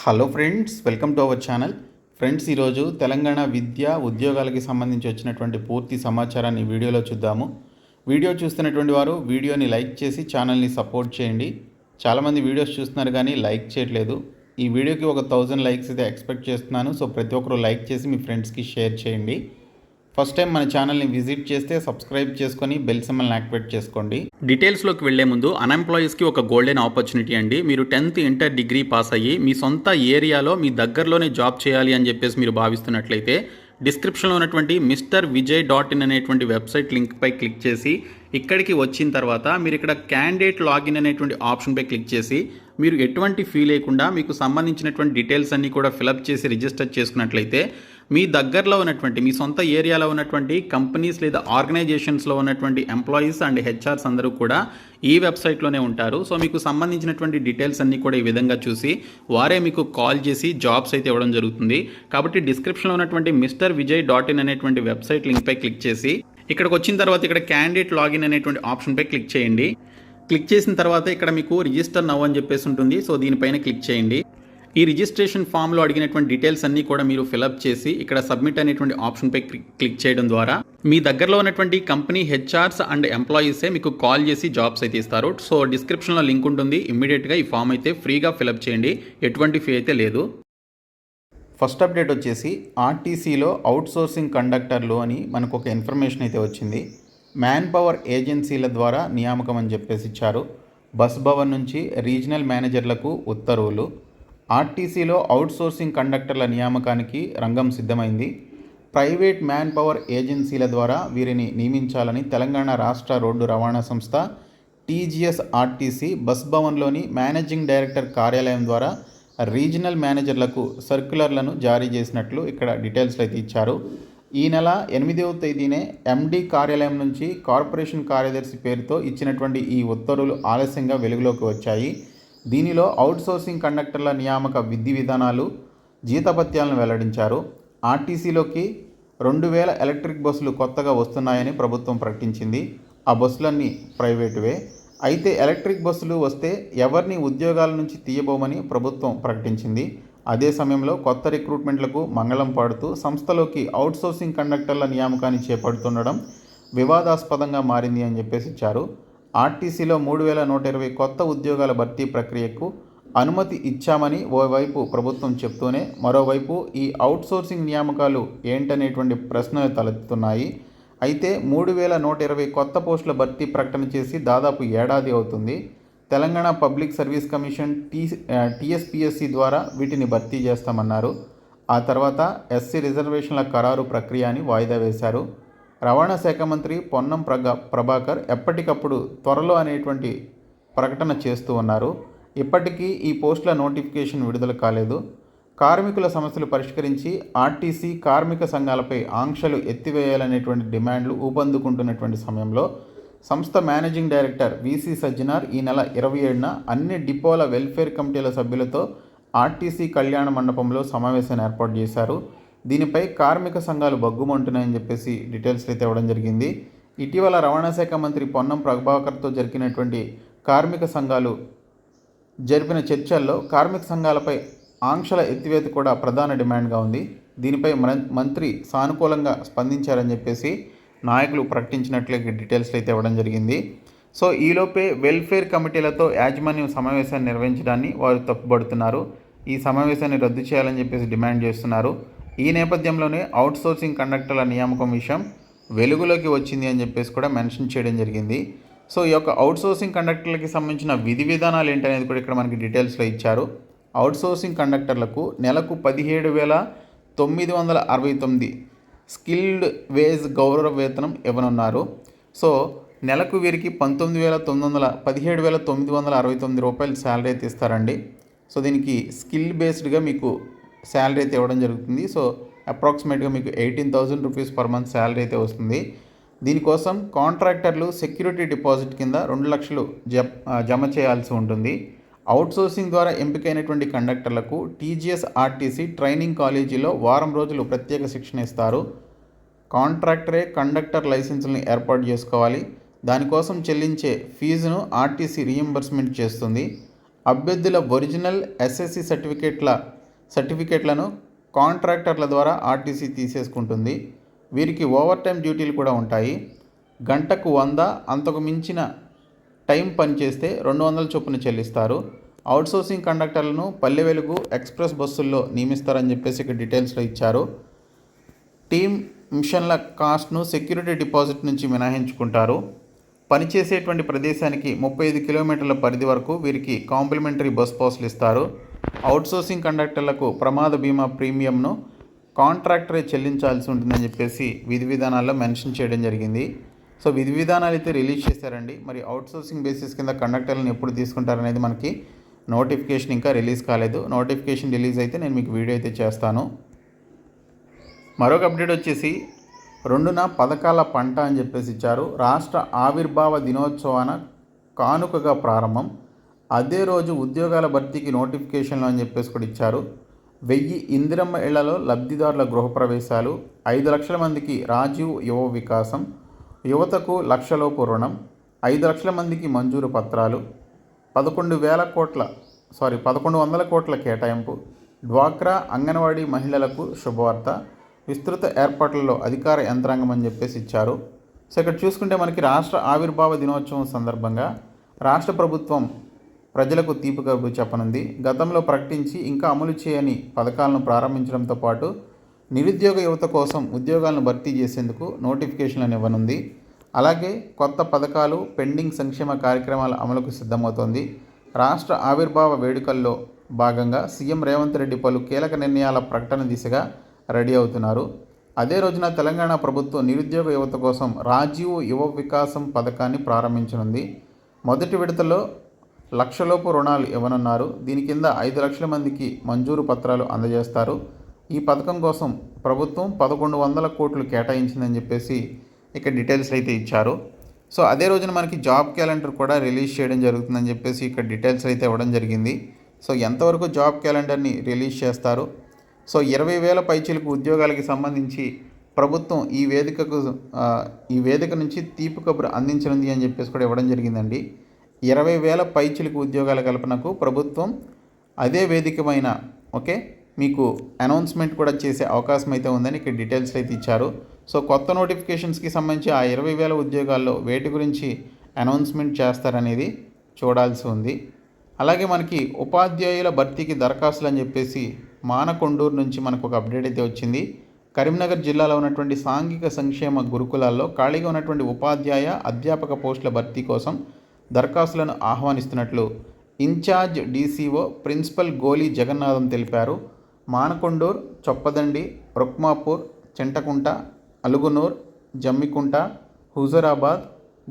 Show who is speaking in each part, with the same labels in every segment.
Speaker 1: Hello friends, welcome to our channel. Friends, ఈరోజు తెలంగాణ విద్యా ఉద్యోగాలకి సంబంధించి వచ్చినటువంటి పూర్తి సమాచారాన్ని వీడియోలో చూద్దాము. వీడియో చూస్తున్నటువంటి వారు వీడియోని లైక్ చేసి ఛానల్ని సపోర్ట్ చేయండి. చాలామంది వీడియోస్ చూస్తున్నారు కానీ లైక్ చేయట్లేదు. ఈ వీడియోకి ఒక 1000 లైక్స్ అయితే ఎక్స్పెక్ట్ చేస్తున్నాను. సో ప్రతి ఒక్కరు లైక్ చేసి మీ ఫ్రెండ్స్కి షేర్ చేయండి. ఫస్ట్ టైం మన ఛానల్ని విజిట్ చేస్తే సబ్స్క్రైబ్ చేసుకొని బెల్ సింబల్ని యాక్టివేట్ చేసుకోండి. డీటెయిల్స్లోకి వెళ్లే ముందు అన్ఎంప్లాయీస్కి ఒక గోల్డెన్ ఆపర్చునిటీ అండి. మీరు 10th ఇంటర్ డిగ్రీ పాస్ అయ్యి మీ సొంత ఏరియాలో మీ దగ్గరలోనే జాబ్ చేయాలి అని చెప్పేసి మీరు భావిస్తున్నట్లయితే డిస్క్రిప్షన్లో ఉన్నటువంటి MrVijay.in అనేటువంటి వెబ్సైట్ లింక్పై క్లిక్ చేసి ఇక్కడికి వచ్చిన తర్వాత మీరు ఇక్కడ క్యాండిడేట్ లాగిన్ అనేటువంటి ఆప్షన్పై క్లిక్ చేసి మీరు ఎటువంటి ఫీ లేకుండా మీకు సంబంధించినటువంటి డీటెయిల్స్ అన్నీ కూడా ఫిలప్ చేసి రిజిస్టర్ చేసుకున్నట్లయితే మీ దగ్గరలో ఉన్నటువంటి మీ సొంత ఏరియాలో ఉన్నటువంటి కంపెనీస్ లేదా ఆర్గనైజేషన్స్లో ఉన్నటువంటి ఎంప్లాయీస్ అండ్ హెచ్ఆర్స్ అందరూ కూడా ఈ వెబ్సైట్లోనే ఉంటారు. సో మీకు సంబంధించినటువంటి డీటెయిల్స్ అన్నీ కూడా ఈ విధంగా చూసి వారే మీకు కాల్ చేసి జాబ్స్ అయితే ఇవ్వడం జరుగుతుంది. కాబట్టి డిస్క్రిప్షన్లో ఉన్నటువంటి MrVijay.in అనేటువంటి వెబ్సైట్ లింక్పై క్లిక్ చేసి ఇక్కడికి వచ్చిన తర్వాత ఇక్కడ క్యాండిడేట్ లాగిన్ అనేటువంటి ఆప్షన్పై క్లిక్ చేయండి. క్లిక్ చేసిన తర్వాత ఇక్కడ మీకు రిజిస్టర్ నౌ అని చెప్పేసి ఉంటుంది. సో దీనిపైన క్లిక్ చేయండి. ఈ రిజిస్ట్రేషన్ ఫామ్లో అడిగినటువంటి డీటెయిల్స్ అన్నీ కూడా మీరు ఫిలప్ చేసి ఇక్కడ సబ్మిట్ అనేటువంటి ఆప్షన్పై క్లిక్ చేయడం ద్వారా మీ దగ్గరలో ఉన్నటువంటి కంపెనీ హెచ్ఆర్స్ అండ్ ఎంప్లాయీసే మీకు కాల్ చేసి జాబ్స్ అయితే ఇస్తారు. సో డిస్క్రిప్షన్లో లింక్ ఉంటుంది. ఇమ్మీడియట్గా ఈ ఫామ్ అయితే ఫ్రీగా ఫిలప్ చేయండి. ఎటువంటి ఫీ అయితే లేదు. ఫస్ట్ అప్డేట్ వచ్చేసి ఆర్టీసీలో అవుట్సోర్సింగ్ కండక్టర్లు అని మనకు ఒక ఇన్ఫర్మేషన్ అయితే వచ్చింది. మ్యాన్ పవర్ ఏజెన్సీల ద్వారా నియామకం అని చెప్పేసి ఇచ్చారు. బస్ భవన్ నుంచి రీజనల్ మేనేజర్లకు ఉత్తర్వులు. ఆర్టీసీలో అవుట్సోర్సింగ్ కండక్టర్ల నియామకానికి రంగం సిద్ధమైంది. ప్రైవేట్ మ్యాన్ పవర్ ఏజెన్సీల ద్వారా వీరిని నియమించాలని తెలంగాణ రాష్ట్ర రోడ్డు రవాణా సంస్థ టీజీఎస్ ఆర్టీసీ బస్ భవన్లోని మేనేజింగ్ డైరెక్టర్ కార్యాలయం ద్వారా రీజనల్ మేనేజర్లకు సర్క్యులర్లను జారీ చేసినట్లు ఇక్కడ డీటెయిల్స్ అయితే ఇచ్చారు. ఈ నెల 8వ తేదీనే ఎండీ కార్యాలయం నుంచి కార్పొరేషన్ కార్యదర్శి పేరుతో ఇచ్చినటువంటి ఈ ఉత్తర్వులు ఆలస్యంగా వెలుగులోకి వచ్చాయి. దీనిలో అవుట్సోర్సింగ్ కండక్టర్ల నియామక విధి విధానాలు, జీతభత్యాలను వెల్లడించారు. ఆర్టీసీలోకి 2000 ఎలక్ట్రిక్ బస్సులు కొత్తగా వస్తున్నాయని ప్రభుత్వం ప్రకటించింది. ఆ బస్సులన్నీ ప్రైవేటువే. అయితే ఎలక్ట్రిక్ బస్సులు వస్తే ఎవరిని ఉద్యోగాల నుంచి తీయబోమని ప్రభుత్వం ప్రకటించింది. అదే సమయంలో కొత్త రిక్రూట్మెంట్లకు మంగళం పాడుతూ సంస్థలోకి అవుట్సోర్సింగ్ కండక్టర్ల నియామకాన్ని చేపడుతుండడం వివాదాస్పదంగా మారింది అని చెప్పేసి ఇచ్చారు. ఆర్టీసీలో 3120 కొత్త ఉద్యోగాల భర్తీ ప్రక్రియకు అనుమతి ఇచ్చామని ఓవైపు ప్రభుత్వం చెప్తూనే మరోవైపు ఈ అవుట్సోర్సింగ్ నియామకాలు ఏంటనేటువంటి ప్రశ్నలు తలెత్తుతున్నాయి. అయితే 3120 కొత్త పోస్టుల భర్తీ ప్రకటన చేసి దాదాపు ఏడాది అవుతుంది. Telangana public service commission TSPSC ద్వారా వీటిని భర్తీ చేస్తామన్నారు. ఆ తర్వాత ఎస్సీ రిజర్వేషన్ల ఖరారు ప్రక్రియని వాయిదా వేశారు. రవాణా శాఖ మంత్రి పొన్నం ప్రభాకర్ ఎప్పటికప్పుడు త్వరలో అనేటువంటి ప్రకటన చేస్తూ ఉన్నారు. ఇప్పటికీ ఈ పోస్టుల నోటిఫికేషన్ విడుదల కాలేదు. కార్మికుల సమస్యలు పరిష్కరించి ఆర్టీసీ కార్మిక సంఘాలపై ఆంక్షలు ఎత్తివేయాలనేటువంటి డిమాండ్లు ఊపందుకుంటున్నటువంటి సమయంలో సంస్థ మేనేజింగ్ డైరెక్టర్ విసి సజ్జనార్ ఈ నెల 27న అన్ని డిపోల వెల్ఫేర్ కమిటీల సభ్యులతో ఆర్టీసీ కళ్యాణ మండపంలో సమావేశాన్ని ఏర్పాటు చేశారు. దీనిపై కార్మిక సంఘాలు బగ్గుమంటున్నాయని చెప్పేసి డీటెయిల్స్ అయితే ఇవ్వడం జరిగింది. ఇటీవల రవాణా శాఖ మంత్రి పొన్నం ప్రభాకర్తో జరిగినటువంటి కార్మిక సంఘాలు జరిపిన చర్చల్లో కార్మిక సంఘాలపై ఆంక్షల ఎత్తివేత కూడా ప్రధాన డిమాండ్గా ఉంది. దీనిపై మంత్రి సానుకూలంగా స్పందించారని చెప్పేసి నాయకులు ప్రకటించినట్లే డీటెయిల్స్ అయితే ఇవ్వడం జరిగింది. సో ఈలోపే వెల్ఫేర్ కమిటీలతో యాజమాన్యం సమావేశాన్ని నిర్వహించడాన్ని వారు తప్పుపడుతున్నారు. ఈ సమావేశాన్ని రద్దు చేయాలని చెప్పేసి డిమాండ్ చేస్తున్నారు. ఈ నేపథ్యంలోనే అవుట్సోర్సింగ్ కండక్టర్ల నియామకం విషయం వెలుగులోకి వచ్చింది అని చెప్పేసి కూడా మెన్షన్ చేయడం జరిగింది. సో ఈ యొక్క అవుట్సోర్సింగ్ కండక్టర్లకి సంబంధించిన విధి విధానాలు ఏంటనేది కూడా ఇక్కడ మనకి డీటెయిల్స్లో ఇచ్చారు. అవుట్సోర్సింగ్ కండక్టర్లకు నెలకు 17,969 స్కిల్డ్ వేజ్ గౌరవ వేతనం ఇవ్వనున్నారు. సో నెలకు వీరికి 17,969 రూపాయలు శాలరీ అయితే ఇస్తారండి. సో దీనికి స్కిల్ బేస్డ్గా మీకు శాలరీ అయితే ఇవ్వడం జరుగుతుంది. సో అప్రాక్సిమేట్గా మీకు 18,000 రూపీస్ పర్ మంత్ శాలరీ అయితే వస్తుంది. దీనికోసం కాంట్రాక్టర్లు సెక్యూరిటీ డిపాజిట్ కింద 2 లక్షలు జమ చేయాల్సి ఉంటుంది. అవుట్సోర్సింగ్ ద్వారా ఎంపికైనటువంటి కండక్టర్లకు టీజీఎస్ ఆర్టీసీ ట్రైనింగ్ కాలేజీలో వారం రోజులు ప్రత్యేక శిక్షణ ఇస్తారు. కాంట్రాక్టరే కండక్టర్ లైసెన్సులను ఏర్పాటు చేసుకోవాలి. దానికోసం చెల్లించే ఫీజును ఆర్టీసీ రీయింబర్స్మెంట్ చేస్తుంది. అభ్యర్థుల ఒరిజినల్ ఎస్ఎస్సి సర్టిఫికేట్ల సర్టిఫికేట్లను కాంట్రాక్టర్ల ద్వారా ఆర్టీసీ తీసేసుకుంటుంది. వీరికి ఓవర్ టైం డ్యూటీలు కూడా ఉంటాయి. గంటకు 100 అంతకు మించిన టైం పనిచేస్తే 200 చొప్పున చెల్లిస్తారు. అవుట్సోర్సింగ్ కండక్టర్లను పల్లె వెలుగు ఎక్స్ప్రెస్ బస్సుల్లో నియమిస్తారని చెప్పేసి ఇక్కడ డీటెయిల్స్లో ఇచ్చారు. టీమ్ మిషన్ల కాస్ట్ను సెక్యూరిటీ డిపాజిట్ నుంచి మినహాయించుకుంటారు. పనిచేసేటువంటి ప్రదేశానికి 35 కిలోమీటర్ల పరిధి వరకు వీరికి కాంప్లిమెంటరీ బస్ పాస్లు ఇస్తారు. అవుట్సోర్సింగ్ కండక్టర్లకు ప్రమాద బీమా ప్రీమియంను కాంట్రాక్టరే చెల్లించాల్సి ఉంటుందని చెప్పేసి విధి విధానాల్లో మెన్షన్ చేయడం జరిగింది. సో విధి విధానాలు అయితే రిలీజ్ చేశారండి. మరి అవుట్సోర్సింగ్ బేసిస్ కింద కండక్టర్లను ఎప్పుడు తీసుకుంటారనేది మనకి నోటిఫికేషన్ ఇంకా రిలీజ్ కాలేదు. నోటిఫికేషన్ రిలీజ్ అయితే నేను మీకు వీడియో అయితే చేస్తాను. మరొక అప్డేట్ వచ్చేసి 2న పథకాల పంట అని చెప్పేసి ఇచ్చారు. రాష్ట్ర ఆవిర్భావ దినోత్సవాన కానుకగా ప్రారంభం. అదే రోజు ఉద్యోగాల భర్తీకి నోటిఫికేషన్లు అని చెప్పేసి కూడా ఇచ్చారు. 1000 ఇందిరమ్మ ఇళ్లలో లబ్ధిదారుల గృహప్రవేశాలు, 5 లక్షల మందికి రాజీవ్ యువ వికాసం, యువతకు 1 లక్షలోపు రుణం, 5 లక్షల మందికి మంజూరు పత్రాలు, 1100 కోట్ల కేటాయింపు, డ్వాక్రా అంగన్వాడీ మహిళలకు శుభవార్త, విస్తృత ఏర్పాట్లలో అధికార యంత్రాంగం అని చెప్పేసి ఇచ్చారు. సో ఇక్కడ చూసుకుంటే మనకి రాష్ట్ర ఆవిర్భావ దినోత్సవం సందర్భంగా రాష్ట్ర ప్రభుత్వం ప్రజలకు తీపి కబురు చెప్పనుంది. గతంలో ప్రకటించి ఇంకా అమలు చేయని పథకాలను ప్రారంభించడంతో పాటు నిరుద్యోగ యువత కోసం ఉద్యోగాలను భర్తీ చేసేందుకు నోటిఫికేషన్లను ఇవ్వనుంది. అలాగే కొత్త పథకాలు, పెండింగ్ సంక్షేమ కార్యక్రమాల అమలుకు సిద్ధమవుతోంది. రాష్ట్ర ఆవిర్భావ వేడుకల్లో భాగంగా సీఎం రేవంత్ రెడ్డి పలు కీలక నిర్ణయాల ప్రకటన దిశగా రెడీ అవుతున్నారు. అదే రోజున తెలంగాణ ప్రభుత్వం నిరుద్యోగ యువత కోసం రాజీవ్ యువ వికాసం పథకాన్ని ప్రారంభించనుంది. మొదటి విడతలో 1 లక్షలోపు రుణాలు ఇవ్వనున్నారు. దీని కింద 5 లక్షల మందికి మంజూరు పత్రాలు అందజేస్తారు. ఈ పథకం కోసం ప్రభుత్వం 1100 కోట్లు కేటాయించిందని చెప్పేసి ఇక్కడ డీటెయిల్స్ అయితే ఇచ్చారు. సో అదే రోజున మనకి జాబ్ క్యాలెండర్ కూడా రిలీజ్ చేయడం జరుగుతుందని చెప్పేసి ఇక్కడ డీటెయిల్స్ అయితే ఇవ్వడం జరిగింది. సో ఎంతవరకు జాబ్ క్యాలెండర్ని రిలీజ్ చేస్తారు, సో 20,000 పైచిలకు ఉద్యోగాలకి సంబంధించి ప్రభుత్వం ఈ వేదిక నుంచి తీపి కబురు అందించనుంది అని చెప్పేసి కూడా ఇవ్వడం జరిగిందండి. 20,000 పైచిలకు ఉద్యోగాల కల్పనకు ప్రభుత్వం అదే వేదికమైన మీకు అనౌన్స్మెంట్ కూడా చేసే అవకాశం అయితే ఉందని ఇక్కడ డీటెయిల్స్ అయితే ఇచ్చారు. సో కొత్త నోటిఫికేషన్స్కి సంబంధించి ఆ 20,000 ఉద్యోగాల్లో వేటి గురించి అనౌన్స్మెంట్ చేస్తారనేది చూడాల్సి ఉంది. అలాగే మనకి ఉపాధ్యాయుల భర్తీకి దరఖాస్తులు అని చెప్పేసి మానకొండూరు నుంచి మనకు ఒక అప్డేట్ అయితే వచ్చింది. కరీంనగర్ జిల్లాలో ఉన్నటువంటి సాంఘిక సంక్షేమ గురుకులాల్లో ఖాళీగా ఉన్నటువంటి ఉపాధ్యాయ, అధ్యాపక పోస్టుల భర్తీ కోసం దరఖాస్తులను ఆహ్వానిస్తున్నట్లు ఇన్ఛార్జ్ డీసీఓ ప్రిన్సిపల్ గోలీ జగన్నాథం తెలిపారు. మానకొండూర్, చొప్పదండి, రుక్మాపూర్, చింటకుంట, అలుగునూర్, జమ్మికుంట, హుజూరాబాద్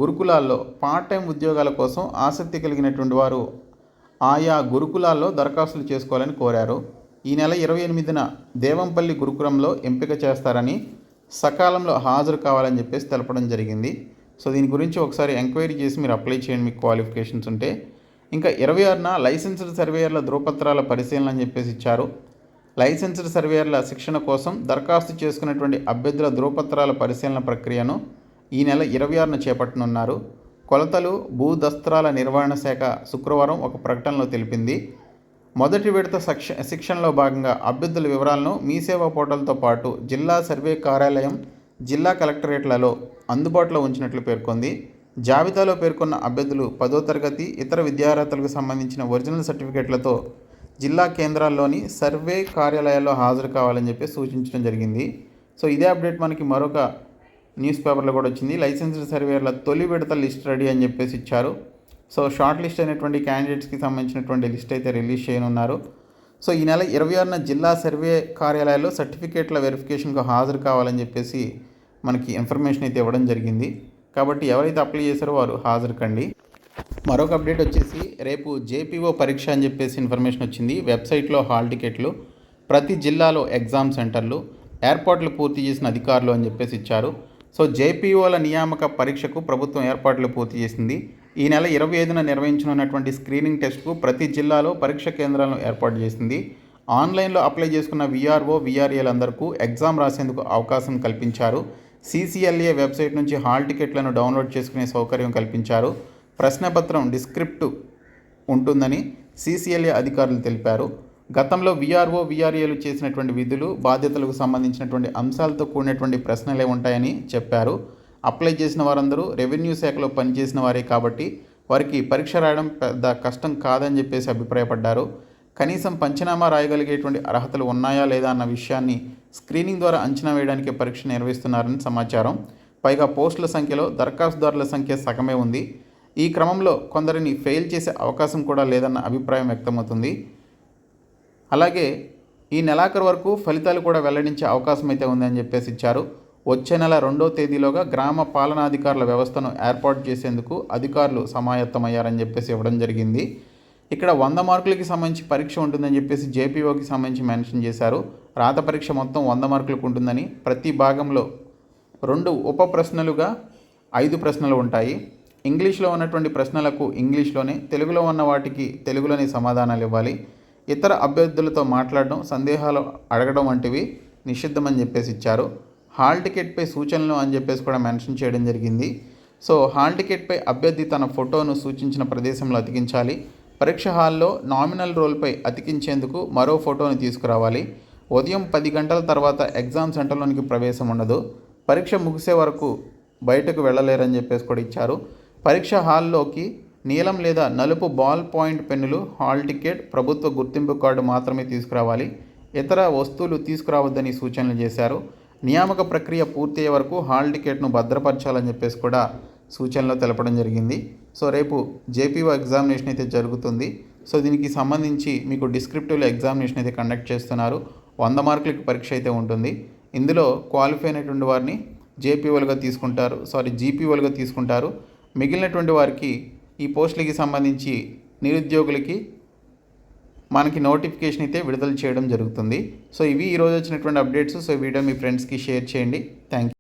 Speaker 1: గురుకులాల్లో పార్ట్ టైం ఉద్యోగాల కోసం ఆసక్తి కలిగినటువంటి వారు ఆయా గురుకులాల్లో దరఖాస్తులు చేసుకోవాలని కోరారు. ఈ నెల 28న దేవంపల్లి గురుకులంలో ఎంపిక చేస్తారని, సకాలంలో హాజరు కావాలని చెప్పేసి తెలపడం జరిగింది. సో దీని గురించి ఒకసారి ఎంక్వైరీ చేసి మీరు అప్లై చేయండి మీకు క్వాలిఫికేషన్స్ ఉంటే. ఇంకా 26న లైసెన్స్డ్ సర్వేయర్ల ధృవపత్రాల పరిశీలన అని చెప్పేసి ఇచ్చారు. లైసెన్స్డ్ సర్వేయర్ల శిక్షణ కోసం దరఖాస్తు చేసుకున్నటువంటి అభ్యర్థుల ధృవపత్రాల పరిశీలన ప్రక్రియను ఈ నెల 26న చేపట్టనున్నారు. కొలతలు, భూదస్త్రాల నిర్వహణ శాఖ శుక్రవారం ఒక ప్రకటనలో తెలిపింది. మొదటి విడత శిక్షణలో భాగంగా అభ్యర్థుల వివరాలను మీ సేవా పోర్టల్తో పాటు జిల్లా సర్వే కార్యాలయం, జిల్లా కలెక్టరేట్లలో అందుబాటులో ఉంచినట్లు పేర్కొంది. జాబితాలో పేర్కొన్న అభ్యర్థులు 10వ తరగతి, ఇతర విద్యార్హతలకు సంబంధించిన ఒరిజినల్ సర్టిఫికేట్లతో జిల్లా కేంద్రాల్లోని సర్వే కార్యాలయాల్లో హాజరు కావాలని చెప్పి సూచించడం జరిగింది. సో ఇదే అప్డేట్ మనకి మరొక న్యూస్ పేపర్లో కూడా వచ్చింది. లైసెన్స్డ్ సర్వేయర్ల తొలి విడత లిస్ట్ రెడీ అని చెప్పేసి ఇచ్చారు. సో షార్ట్ లిస్ట్ అయినటువంటి క్యాండిడేట్స్కి సంబంధించినటువంటి లిస్ట్ అయితే రిలీజ్ చేయనున్నారు. సో ఈ నెల 26న జిల్లా సర్వే కార్యాలయాల్లో సర్టిఫికేట్ల వెరిఫికేషన్కు హాజరు కావాలని చెప్పేసి మనకి ఇన్ఫర్మేషన్ అయితే ఇవ్వడం జరిగింది. కాబట్టి ఎవరైతే అప్లై చేశారో వారు హాజరు కండి. మరొక అప్డేట్ వచ్చేసి రేపు జేపీఓ పరీక్ష అని చెప్పేసి ఇన్ఫర్మేషన్ వచ్చింది. వెబ్సైట్లో హాల్ టికెట్లు, ప్రతి జిల్లాలో ఎగ్జామ్ సెంటర్లు, ఏర్పాట్లు పూర్తి చేసిన అధికారులు అని చెప్పేసి ఇచ్చారు. సో జేపీఓల నియామక పరీక్షకు ప్రభుత్వం ఏర్పాట్లు పూర్తి చేసింది. ఈ నెల 25న నిర్వహించనున్నటువంటి స్క్రీనింగ్ టెస్ట్కు ప్రతి జిల్లాలో పరీక్ష కేంద్రాలను ఏర్పాటు చేసింది. ఆన్లైన్లో అప్లై చేసుకున్న వీఆర్ఓ, వీఆర్ఏలందరికీ ఎగ్జామ్ రాసేందుకు అవకాశం కల్పించారు. CCLA వెబ్సైట్ నుంచి హాల్ టికెట్లను డౌన్లోడ్ చేసుకునే సౌకర్యం కల్పించారు. ప్రశ్నపత్రం డిస్క్రిప్టివ్ ఉంటుందని CCLA అధికారులు తెలిపారు. గతంలో వీఆర్ఓ వీఆర్ఏలు చేసినటువంటి విధులు బాధ్యతలకు సంబంధించినటువంటి అంశాలతో కూడినటువంటి ప్రశ్నలే ఉంటాయని చెప్పారు. అప్లై చేసిన వారందరూ రెవెన్యూ శాఖలో పనిచేసిన వారే కాబట్టి వారికి పరీక్ష రాయడం పెద్ద కష్టం కాదని చెప్పేసి అభిప్రాయపడ్డారు. కనీసం పంచనామా రాయగలిగేటువంటి అర్హతలు ఉన్నాయా లేదా అన్న విషయాన్ని స్క్రీనింగ్ ద్వారా అంచనా వేయడానికి పరీక్ష నిర్వహిస్తున్నారని సమాచారం. పైగా పోస్టుల సంఖ్యలో దరఖాస్తుదారుల సంఖ్య సగమే ఉంది. ఈ క్రమంలో కొందరిని ఫెయిల్ చేసే అవకాశం కూడా లేదన్న అభిప్రాయం వ్యక్తమవుతుంది. అలాగే ఈ నెలాఖరు వరకు ఫలితాలు కూడా వెల్లడించే అవకాశం అయితే ఉందని చెప్పేసి ఇచ్చారు. వచ్చే నెల 2వ తేదీలోగా గ్రామ పాలనాధికారుల వ్యవస్థను ఏర్పాటు చేసేందుకు అధికారులు సమాయత్తమయ్యారని చెప్పేసి ఇవ్వడం జరిగింది. ఇక్కడ 100 మార్కులకి సంబంధించి పరీక్ష ఉంటుందని చెప్పేసి జేపీఓకి సంబంధించి మెన్షన్ చేశారు. రాత పరీక్ష మొత్తం 100 మార్కులకు ఉంటుందని, ప్రతి భాగంలో 2 ఉప ప్రశ్నలుగా 5 ప్రశ్నలు ఉంటాయి. ఇంగ్లీష్లో ఉన్నటువంటి ప్రశ్నలకు ఇంగ్లీష్లోనే, తెలుగులో ఉన్న వాటికి తెలుగులోనే సమాధానాలు ఇవ్వాలి. ఇతర అభ్యర్థులతో మాట్లాడడం, సందేహాలు అడగడం వంటివి నిషిద్ధమని చెప్పేసి ఇచ్చారు. హాల్ టికెట్పై సూచనలు అని చెప్పేసి కూడా మెన్షన్ చేయడం జరిగింది. సో హాల్ టికెట్పై అభ్యర్థి తన ఫోటోను సూచించిన ప్రదేశంలో అతికించాలి. పరీక్ష హాల్లో నామినల్ రోల్పై అతికించేందుకు మరో ఫోటోను తీసుకురావాలి. ఉదయం 10 గంటల తర్వాత ఎగ్జామ్ సెంటర్లోనికి ప్రవేశం ఉండదు. పరీక్ష ముగిసే వరకు బయటకు వెళ్ళలేరని చెప్పేసి కూడా ఇచ్చారు. పరీక్ష హాల్లోకి నీలం లేదా నలుపు బాల్ పాయింట్ పెన్నులు, హాల్ టికెట్, ప్రభుత్వ గుర్తింపు కార్డు మాత్రమే తీసుకురావాలి. ఇతర వస్తువులు తీసుకురావద్దని సూచనలు చేశారు. నియామక ప్రక్రియ పూర్తయ్యే వరకు హాల్ టికెట్ను భద్రపరచాలని చెప్పేసి కూడా సూచనలో తెలపడం జరిగింది. సో రేపు జేపీఓ ఎగ్జామినేషన్ అయితే జరుగుతుంది. సో దీనికి సంబంధించి మీకు డిస్క్రిప్టివ్లో ఎగ్జామినేషన్ అయితే కండక్ట్ చేస్తున్నారు. 100 మార్కులకి పరీక్ష అయితే ఉంటుంది. ఇందులో క్వాలిఫై అయినటువంటి వారిని జీపీఓలుగా తీసుకుంటారు. మిగిలినటువంటి వారికి ఈ పోస్టులకి సంబంధించి నిరుద్యోగులకి మనకి నోటిఫికేషన్ అయితే విడుదల చేయడం జరుగుతుంది. సో ఇవి ఈరోజు వచ్చినటువంటి అప్డేట్స్. సో ఈ వీడియో మీ ఫ్రెండ్స్కి షేర్ చేయండి. Thank you.